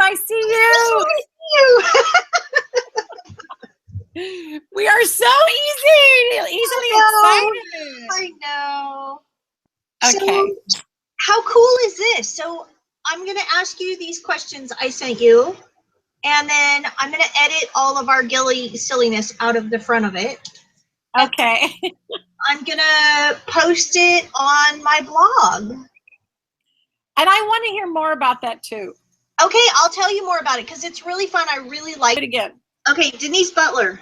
I see you. We are so easily excited. I know. Okay. So, how cool is this? So I'm going to ask you these questions I sent you, and then I'm going to edit all of our silliness out of the front of it. Okay. I'm going to post it on my blog. And I want to hear more about that too. Okay, I'll tell you more about it because it's really fun. I really like it again. Okay, Denise Butler.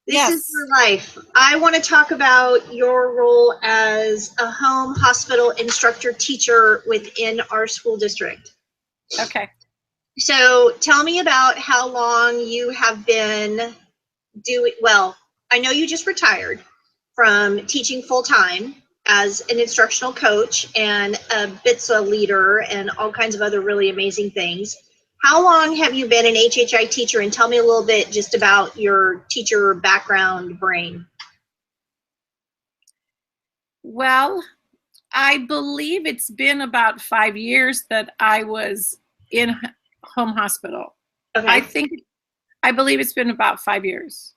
This Yes. is your life. I want to talk about your role as a home hospital instructor teacher within our school district. Okay. So tell me about how long you have been doing, well, I know you just from teaching full-time as an instructional coach and a BITSA leader and all kinds of other really amazing things. How long have you been an HHI teacher? And tell me a little bit just about your teacher background brain. Well, I believe it's been about 5 years that I was in home hospital. Okay. I believe it's been about 5 years.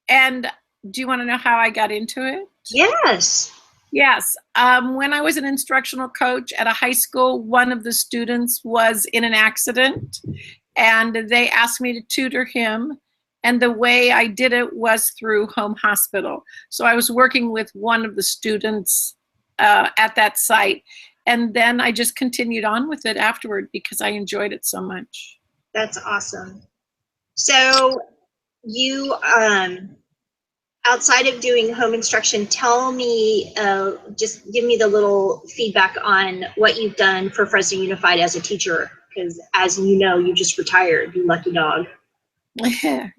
And do you want to know how I got into it? Yes. Yes. When I was an instructional coach at a high school, one of the students was in an accident and they asked me to tutor him. And the way I did it was through home hospital. So I was working with one of the students at that site. And then I just continued on with it afterward because I enjoyed it so much. That's awesome. So you, outside of doing home instruction, tell me, just give me the little feedback on what you've done for Fresno Unified as a teacher, because as you know, you just retired, you lucky dog. Tell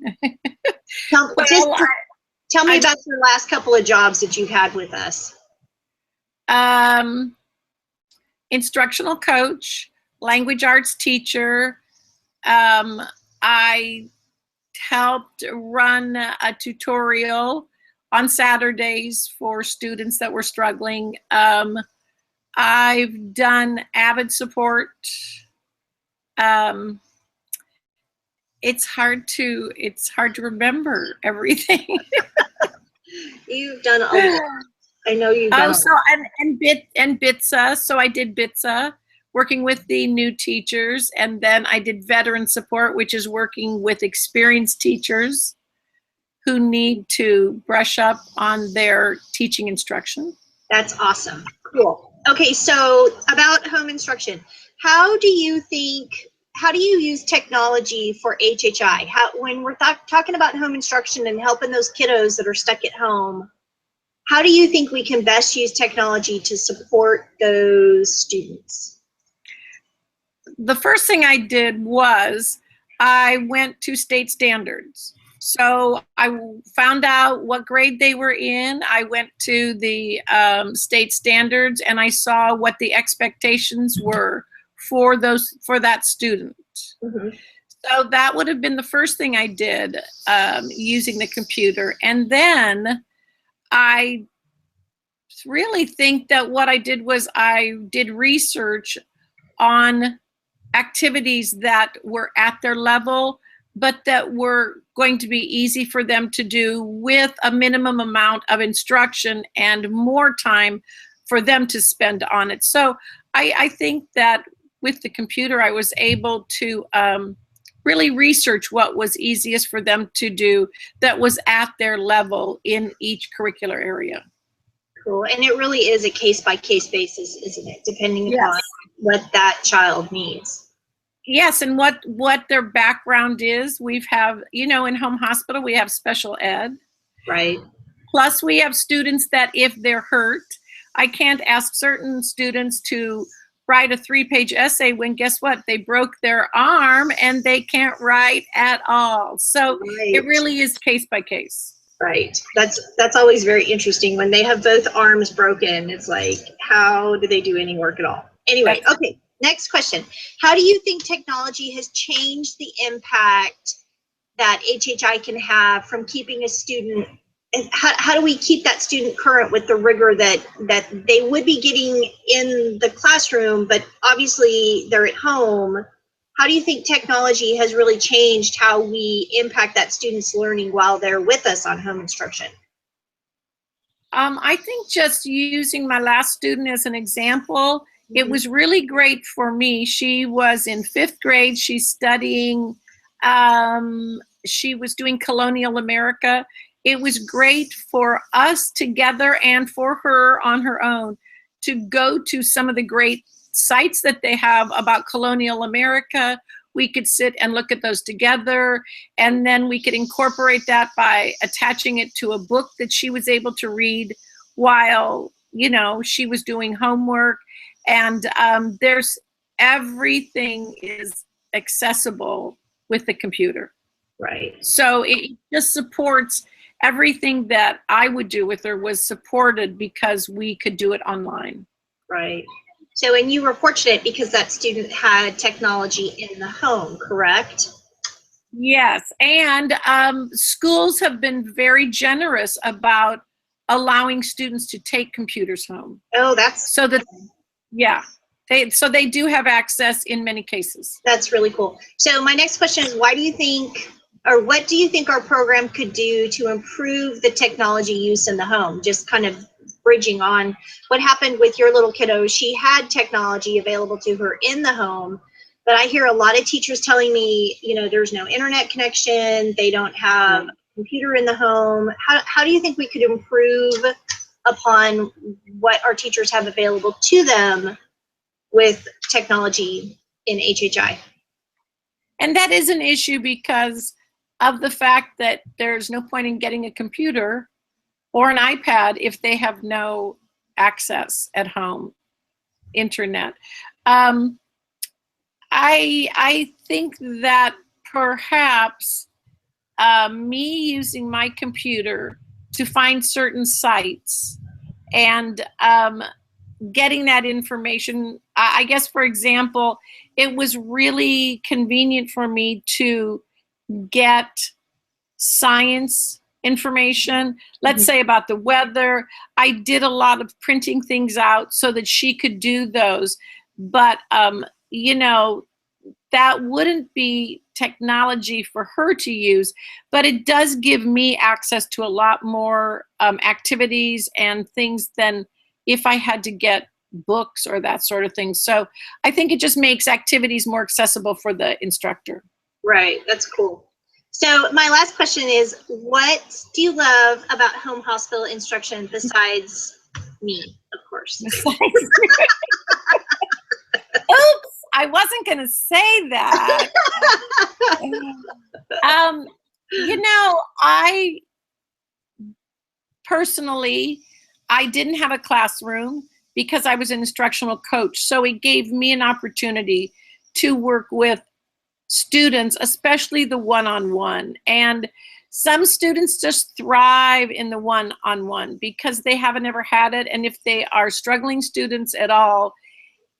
me about your last couple of jobs that you've had with us. Instructional coach, language arts teacher. I helped run a tutorial on Saturdays for students that were struggling. I've done Avid support. It's hard to remember everything. You've done a lot. I know you've done. And BITSA. So I did BITSA, working with the new teachers, and then I did veteran support, which is working with experienced teachers who need to brush up on their teaching instruction. That's awesome. Cool. Okay, so about home instruction, how do you use technology for HHI? When we're talking about home instruction and helping those kiddos that are stuck at home, how do you think we can best use technology to support those students? The first thing I did was I went to state standards. So I found out what grade they were in. I went to the state standards and I saw what the expectations were for that student. Mm-hmm. So that would have been the first thing I did using the computer. And then I really think that what I did was I did research on activities that were at their level, but that were going to be easy for them to do with a minimum amount of instruction and more time for them to spend on it. So I think that with the computer, I was able to really research what was easiest for them to do that was at their level in each curricular area. Cool. And it really is a case-by-case basis, isn't it? Depending upon what that child needs. Yes, and what their background is. We've in home hospital, we have special ed. Right. Plus, we have students that if they're hurt, I can't ask certain students to write a 3-page essay when guess what? They broke their arm and they can't write at all. So It really is case by case. Right. That's always very interesting when they have both arms broken. It's like, how do they do any work at all? Anyway, okay. Next question. How do you think technology has changed the impact that HHI can have from keeping a student? And how do we keep that student current with the rigor that they would be getting in the classroom, but obviously they're at home? how do you think technology has really changed how we impact that student's learning while they're with us on home instruction? I think just using my last student as an example, it was really great for me. She was in 5th grade. She's studying, she was doing colonial America. It was great for us together and for her on her own to go to some of the great sites that they have about colonial America. We could sit and look at those together, and then we could incorporate that by attaching it to a book that she was able to read while, you know, she was doing homework. And there's everything is accessible with the computer. Right. So it just supports everything that I would do with her was supported because we could do it online. Right. So, and you were fortunate because that student had technology in the home, correct? Yes, and schools have been very generous about allowing students to take computers home. Oh, that's so that, yeah, they do have access in many cases. That's really cool. So my next question is, why do you think, or what do you think our program could do to improve the technology use in the home? Just kind of bridging on what happened with your little kiddo. She had technology available to her in the home, but I hear a lot of teachers telling me, you know, there's no internet connection, they don't have a computer in the home. How do you think we could improve upon what our teachers have available to them with technology in HHI? And that is an issue because of the fact that there's no point in getting a computer or an iPad if they have no access at home, internet. I think that perhaps me using my computer to find certain sites and getting that information, I guess, for example, it was really convenient for me to get science information, let's say about the weather. I did a lot of printing things out so that she could do those. But, you know, that wouldn't be technology for her to use, but it does give me access to a lot more activities and things than if I had to get books or that sort of thing. So I think it just makes activities more accessible for the instructor. Right, that's cool. So my last question is, what do you love about home hospital instruction besides me, of course? Oops, I wasn't going to say that. You know, I personally, I didn't have a classroom because I was an instructional coach. So it gave me an opportunity to work with students, especially the one-on-one. And some students just thrive in the one-on-one because they haven't ever had it. And if they are struggling students at all,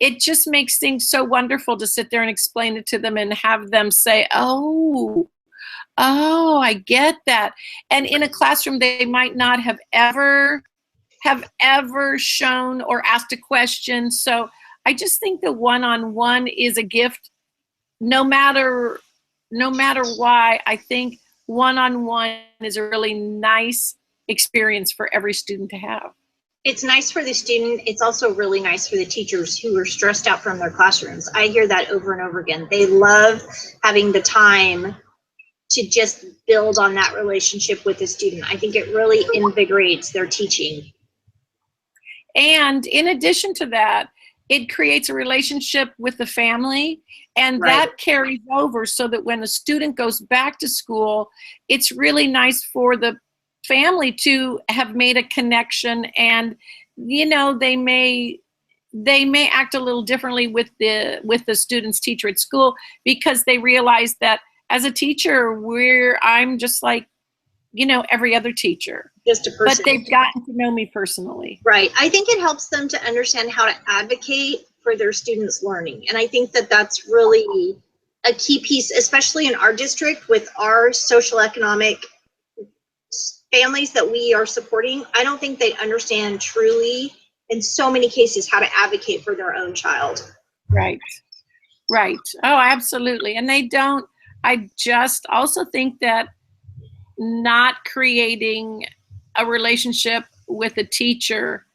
it just makes things so wonderful to sit there and explain it to them and have them say, oh, I get that. And in a classroom, they might not have ever shown or asked a question. So I just think the one-on-one is a gift. No matter why, I think one-on-one is a really nice experience for every student to have. It's nice for the student. It's also really nice for the teachers who are stressed out from their classrooms. I hear that over and over again. They love having the time to just build on that relationship with the student. I think it really invigorates their teaching. And in addition to that, it creates a relationship with the family, and that carries over so that when a student goes back to school, it's really nice for the family to have made a connection. And, you know, they may act a little differently with the student's teacher at school because they realize that as a teacher, I'm just like, you know, every other teacher. Just a person. But they've gotten to know me personally. Right. I think it helps them to understand how to advocate for their students' learning. And I think that that's really a key piece, especially in our district with our social economic families that we are supporting. I don't think they understand truly, in so many cases, how to advocate for their own child. Right. Right. Oh, absolutely. And they don't, I just also think that not creating a relationship with a teacher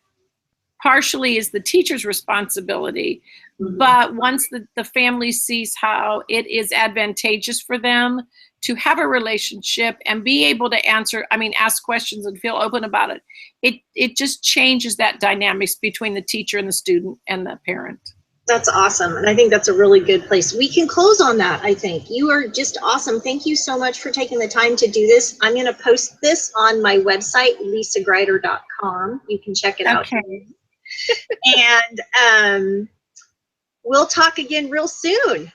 partially is the teacher's responsibility. But once the family sees how it is advantageous for them to have a relationship and be able to ask questions and feel open about it, it just changes that dynamics between the teacher and the student and the parent. That's awesome. And I think that's a really good place. We can close on that, I think. You are just awesome. Thank you so much for taking the time to do this. I'm going to post this on my website, lisagreider.com. You can check it out. Okay. And we'll talk again real soon.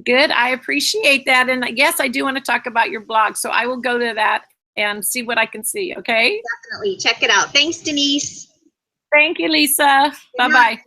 Good. I appreciate that. And yes, I do want to talk about your blog. So I will go to that and see what I can see. Okay. Definitely. Check it out. Thanks, Denise. Thank you, Lisa. Bye-bye.